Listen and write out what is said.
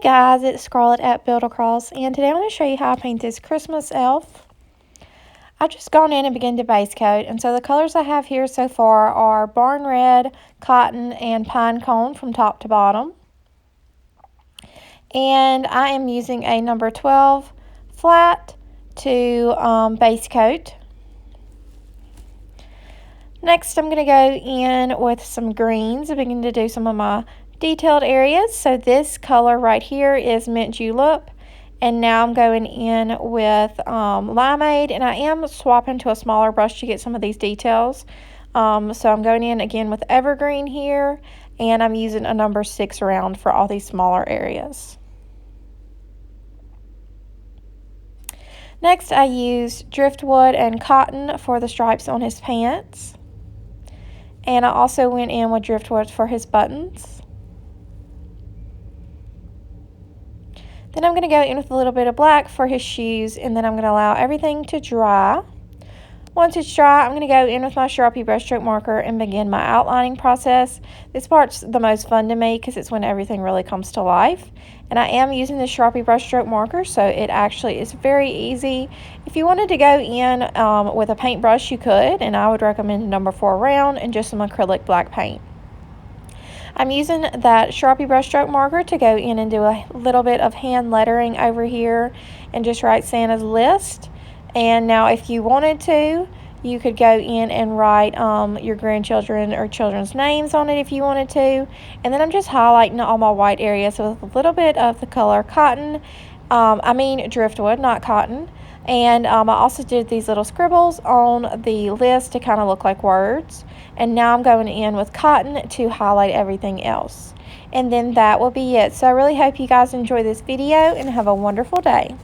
Hey guys, it's Scarlett at Build Across, and today I'm going to show you how I paint this Christmas elf. I've just gone in and begun to base coat, and so the colors I have here so far are Barn Red, Cotton, and Pine Cone from top to bottom. And I am using a number 12 flat to base coat. Next, I'm going to go in with some greens and begin to do some of my detailed areas. So this color right here is Mint Julep, and now I'm going in with Limeade, and I am swapping to a smaller brush to get some of these details. So I'm going in again with Evergreen here, and I'm using a number 6 round for all these smaller areas. Next, I used Driftwood and Cotton for the stripes on his pants. And I also went in with Driftwood for his buttons. Then I'm going to go in with a little bit of black for his shoes, and then I'm going to allow everything to dry. Once it's dry, I'm going to go in with my Sharpie brushstroke marker and begin my outlining process. This part's the most fun to me because it's when everything really comes to life. And I am using the Sharpie brushstroke marker, so it actually is very easy. If you wanted to go in with a paintbrush, you could, and I would recommend a number 4 round and just some acrylic black paint. I'm using that Sharpie brushstroke marker to go in and do a little bit of hand lettering over here and just write Santa's list. And now if you wanted to, you could go in and write your grandchildren or children's names on it if you wanted to. And then I'm just highlighting all my white areas with a little bit of the color Cotton. Driftwood, not Cotton. And I also did these little scribbles on the list to kind of look like words. And now I'm going in with Cotton to highlight everything else. And then that will be it. So I really hope you guys enjoy this video and have a wonderful day.